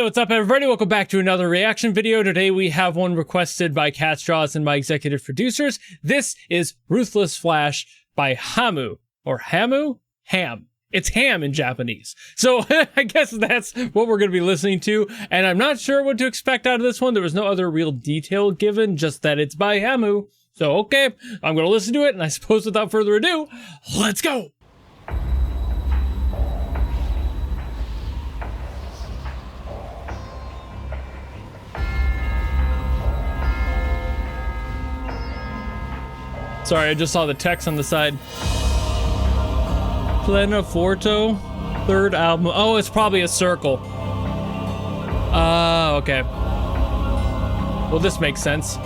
what's up everybody? Welcome back to another reaction video. Today we have one requested by Cat Straws and my executive producers. This is Ruthless Flash by Hamu, or Hamu? Ham. It's ham in Japanese. So I guess that's what we're going to be listening to, and I'm not sure what to expect out of this one. There was no other real detail given, just that it's by Hamu. So okay, I'm going to listen to it, and I suppose without further ado, let's go! Sorry, I just saw the text on the side. Plena Forto, third album. Oh, it's probably a circle. Okay. Well, this makes sense.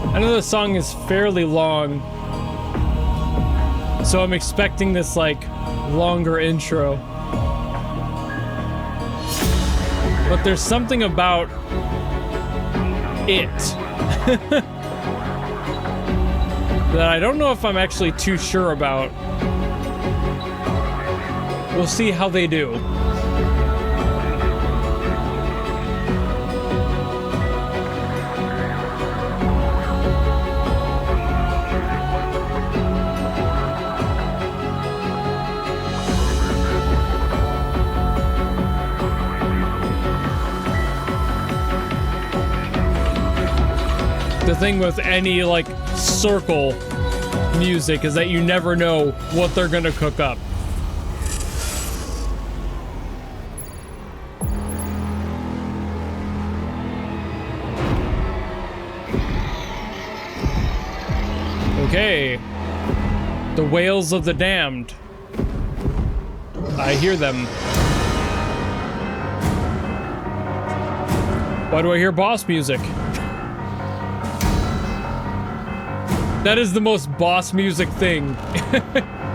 I know the song is fairly long, so I'm expecting this, like, longer intro. But there's something about it that I don't know if I'm actually too sure about. We'll see how they do. The thing with any, like, circle music is that you never know what they're gonna cook up. Okay. The wails of the damned. I hear them. Why do I hear boss music? That is the most boss music thing. The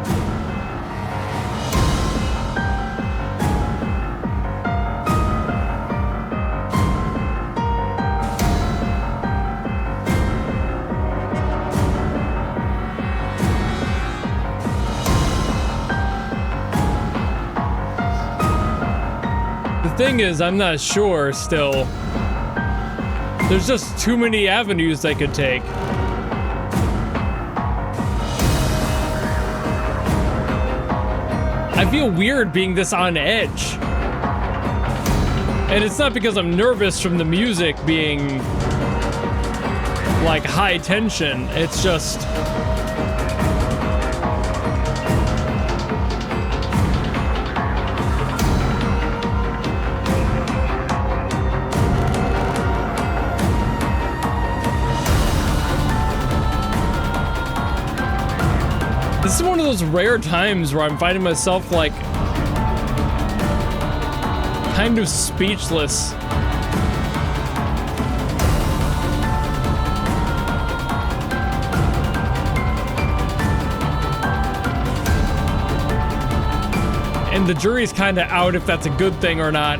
thing is, I'm not sure still. There's just too many avenues they could take. I feel weird being this on edge. And it's not because I'm nervous from the music being like high tension. It's just this is one of those rare times where I'm finding myself, like, kind of speechless. And the jury's kind of out if that's a good thing or not.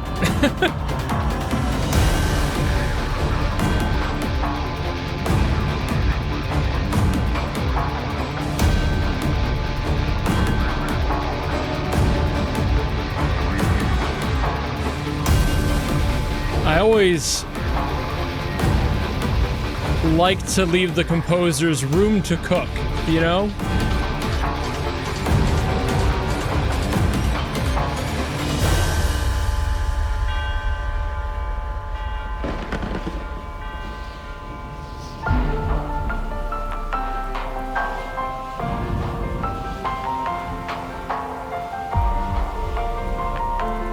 I always like to leave the composers room to cook, you know?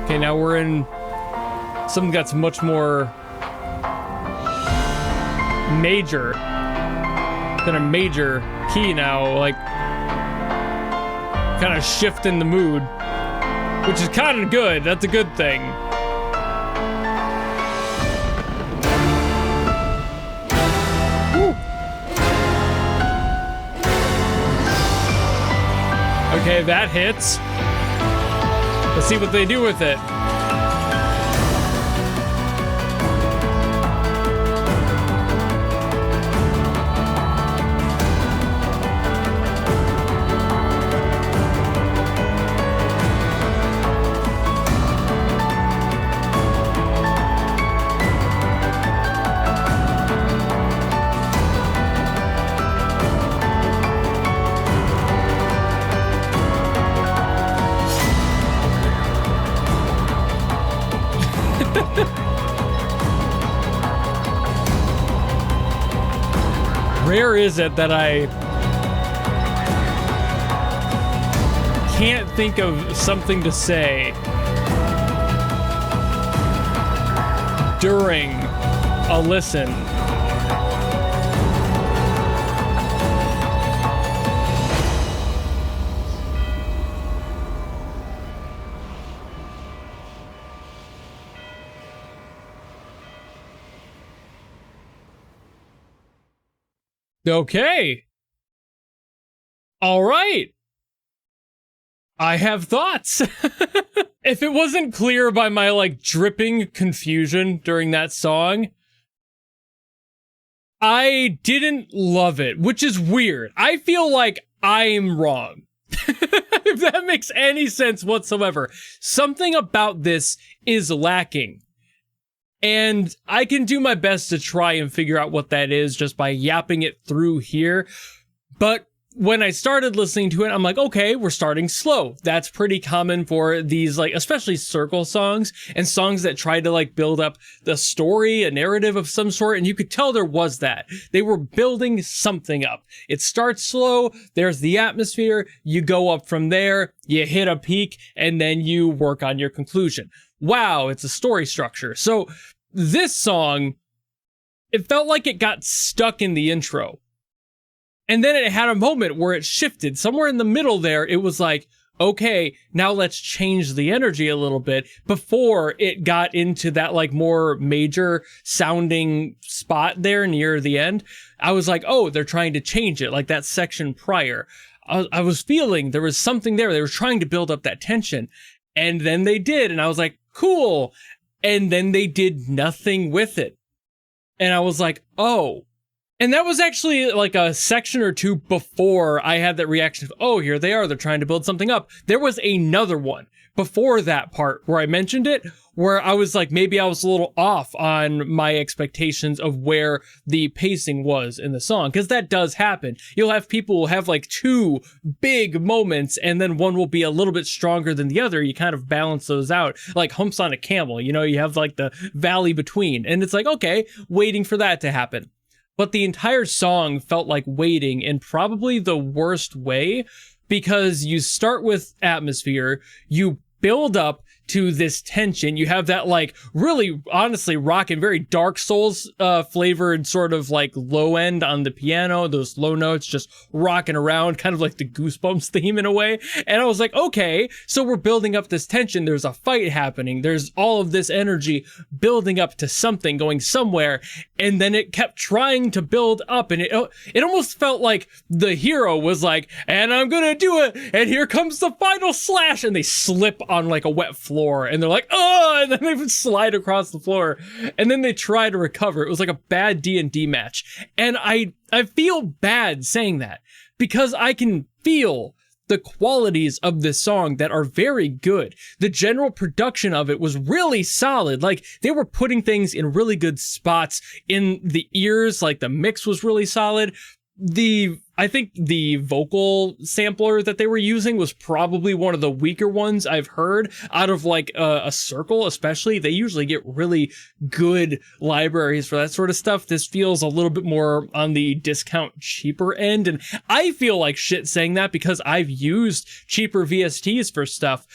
Okay, now we're in something that's much more major than a major key now, like kind of shifting the mood. which is kind of good. That's a good thing. Woo. Okay, that hits. Let's see what they do with it. Rare is it that I can't think of something to say during a listen. Okay. All right. I have thoughts. If it wasn't clear by my like dripping confusion during that song, I didn't love it, which is weird. I feel like I'm wrong. If that makes any sense whatsoever. Something about this is lacking. And I can do my best to try and figure out what that is just by yapping it through here. But when I started listening to it, I'm like, okay, we're starting slow. That's pretty common for these, like, especially circle songs and songs that try to, like, build up the story, a narrative of some sort. And you could tell there was that. They were building something up. It starts slow. There's the atmosphere. You go up from there. You hit a peak, and then you work on your conclusion. Wow, it's a story structure. So this song, it felt like it got stuck in the intro. And then it had a moment where it shifted. Somewhere in the middle there, it was like, okay, now let's change the energy a little bit before it got into that like more major sounding spot there near the end. I was like, oh, they're trying to change it, like that section prior. I was feeling there was something there. They were trying to build up that tension. And then they did. And I was like, cool. And then they did nothing with it. And I was like, oh. And that was actually like a section or two before I had that reaction of, oh, here they are. They're trying to build something up. There was another one before that part where I mentioned it, where I was like, maybe I was a little off on my expectations of where the pacing was in the song. Because that does happen. You'll have people who have like two big moments and then one will be a little bit stronger than the other. You kind of balance those out like humps on a camel. You know, you have like the valley between. And it's like, okay, waiting for that to happen. But the entire song felt like waiting in probably the worst way, because you start with atmosphere, you build up to this tension. You have that like really honestly rockin', very Dark Souls flavored sort of like low end on the piano, those low notes just rocking around, kind of like the Goosebumps theme in a way. And I was like, okay, so we're building up this tension. There's a fight happening. There's all of this energy building up to something going somewhere. And then it kept trying to build up, and it almost felt like the hero was like, and I'm gonna do it, and here comes the final slash, and they slip on like a wet floor. And they're like, oh, and then they would slide across the floor, and then they try to recover. It was like a bad D&D match. And I feel bad saying that, because I can feel the qualities of this song that are very good. The general production of it was really solid. Like, they were putting things in really good spots in the ears. Like, the mix was really solid. I think the vocal sampler that they were using was probably one of the weaker ones I've heard out of like a circle, especially. They usually get really good libraries for that sort of stuff. This feels a little bit more on the discount cheaper end. And I feel like shit saying that because I've used cheaper VSTs for stuff,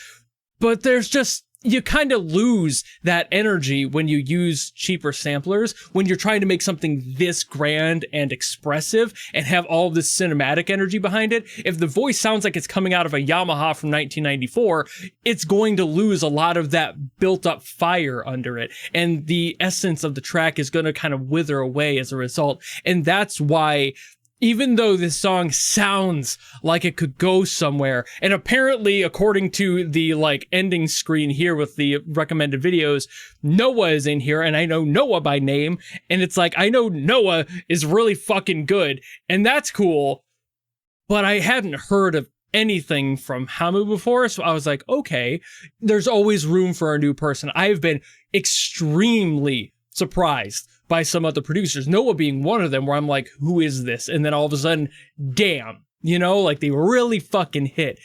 but there's just you kind of lose that energy when you use cheaper samplers, when you're trying to make something this grand and expressive and have all this cinematic energy behind it. If the voice sounds like it's coming out of a Yamaha from 1994, it's going to lose a lot of that built up fire under it. And the essence of the track is going to kind of wither away as a result. And that's why, even though this song sounds like it could go somewhere, and apparently, according to the ending screen here with the recommended videos, Noah is in here, and I know Noah by name, and it's like, I know Noah is really fucking good, and that's cool, but I hadn't heard of anything from Hamu before, so I was like, okay, there's always room for a new person. I've been extremely surprised by some other producers, Noah being one of them, where I'm like, who is this? And then all of a sudden, damn, they really fucking hit.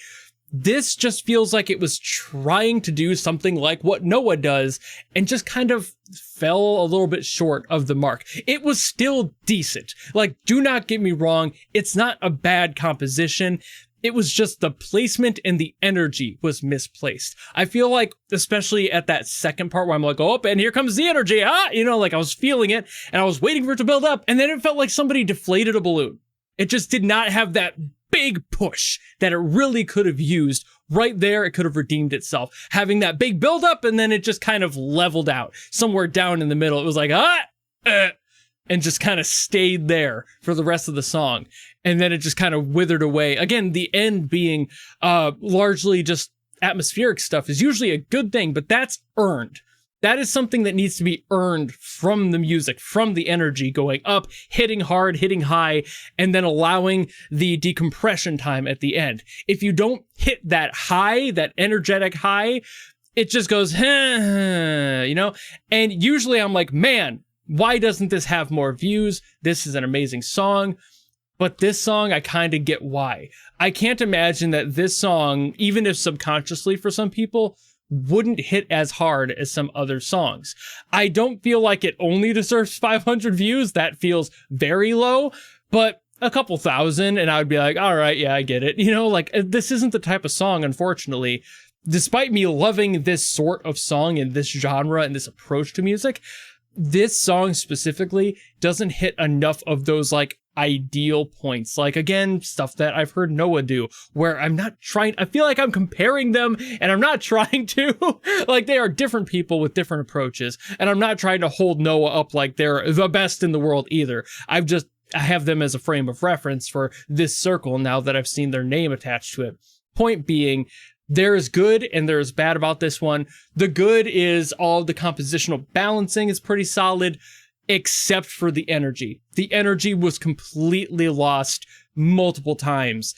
This just feels like it was trying to do something like what Noah does and just kind of fell a little bit short of the mark. It was still decent. Do not get me wrong, it's not a bad composition. It was just the placement and the energy was misplaced. I feel like, especially at that second part where I'm like, oh, and here comes the energy, I was feeling it and I was waiting for it to build up. And then it felt like somebody deflated a balloon. It just did not have that big push that it really could have used. Right there, it could have redeemed itself. Having that big build up and then it just kind of leveled out. Somewhere down in the middle, it was like, and just kind of stayed there for the rest of the song. And then it just kind of withered away. Again, the end being largely just atmospheric stuff is usually a good thing, but that's earned. That is something that needs to be earned from the music, from the energy going up, hitting hard, hitting high, and then allowing the decompression time at the end. If you don't hit that high, that energetic high, it just goes, And usually I'm like, man, why doesn't this have more views? This is an amazing song. But this song, I kind of get why. I can't imagine that this song, even if subconsciously for some people, wouldn't hit as hard as some other songs. I don't feel like it only deserves 500 views. That feels very low, but a couple thousand and I would be like, all right, yeah, I get it. This isn't the type of song, unfortunately. Despite me loving this sort of song and this genre and this approach to music, this song specifically doesn't hit enough of those ideal points. Again, stuff that I've heard Noah do, where I feel like I'm comparing them and I'm not trying to. They are different people with different approaches, and I'm not trying to hold Noah up like they're the best in the world either. I have them as a frame of reference for this circle now that I've seen their name attached to it. Point being, there is good and there is bad about this one. The good is all the compositional balancing is pretty solid, except for the energy. The energy was completely lost multiple times.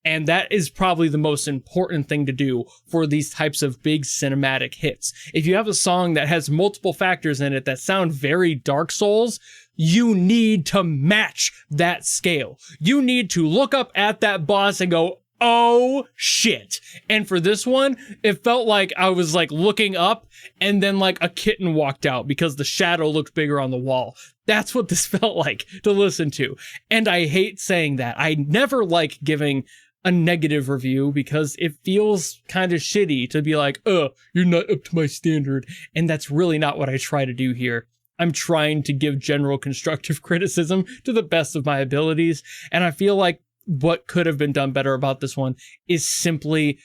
And that is probably the most important thing to do for these types of big cinematic hits. If you have a song that has multiple factors in it that sound very Dark Souls, you need to match that scale. You need to look up at that boss and go, oh shit. And for this one, it felt like I was looking up and then a kitten walked out because the shadow looked bigger on the wall. That's what this felt like to listen to. And I hate saying that. I never like giving a negative review because it feels kind of shitty to be like, you're not up to my standard. And that's really not what I try to do here. I'm trying to give general constructive criticism to the best of my abilities. And I feel like what could have been done better about this one is simply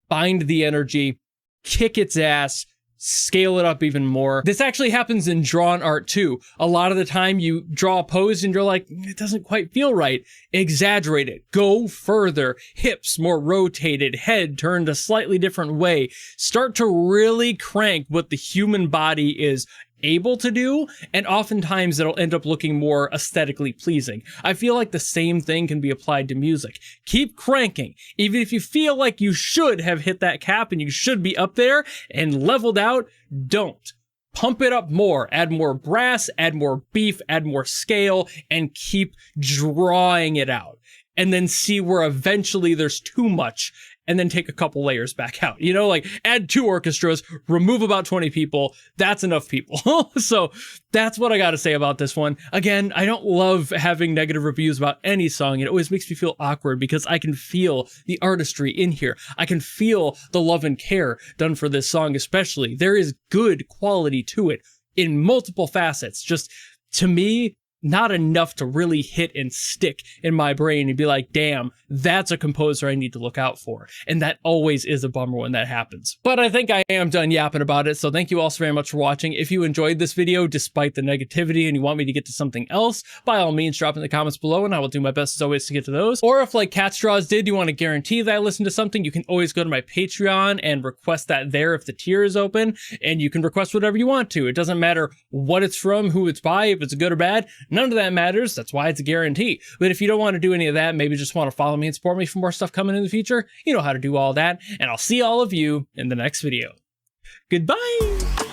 find the energy, kick its ass, scale it up even more. This actually happens in drawn art too. A lot of the time you draw a pose and you're like, it doesn't quite feel right. Exaggerate it. Go further. Hips more rotated, head turned a slightly different way. Start to really crank what the human body is able to do, and oftentimes it'll end up looking more aesthetically pleasing. I feel like the same thing can be applied to music. Keep cranking. Even if you feel like you should have hit that cap and you should be up there and leveled out, don't. Pump it up more, add more brass, add more beef, add more scale, and keep drawing it out. And then see where eventually there's too much and then take a couple layers back out. You know, like add 2 orchestras, remove about 20 people. That's enough people. So that's what I got to say about this one. Again, I don't love having negative reviews about any song. It always makes me feel awkward because I can feel the artistry in here. I can feel the love and care done for this song, especially. There is good quality to it in multiple facets. Just, to me, not enough to really hit and stick in my brain and be like, damn, that's a composer I need to look out for. And that always is a bummer when that happens. But I think I am done yapping about it. So thank you all so very much for watching. If you enjoyed this video, despite the negativity, and you want me to get to something else, by all means, drop in the comments below and I will do my best as always to get to those. Or if, like Catstraws did, you want to guarantee that I listen to something, you can always go to my Patreon and request that there if the tier is open, and you can request whatever you want to. It doesn't matter what it's from, who it's by, if it's good or bad. None of that matters. That's why it's a guarantee. But if you don't want to do any of that, maybe just want to follow me and support me for more stuff coming in the future, you know how to do all that. And I'll see all of you in the next video. Goodbye!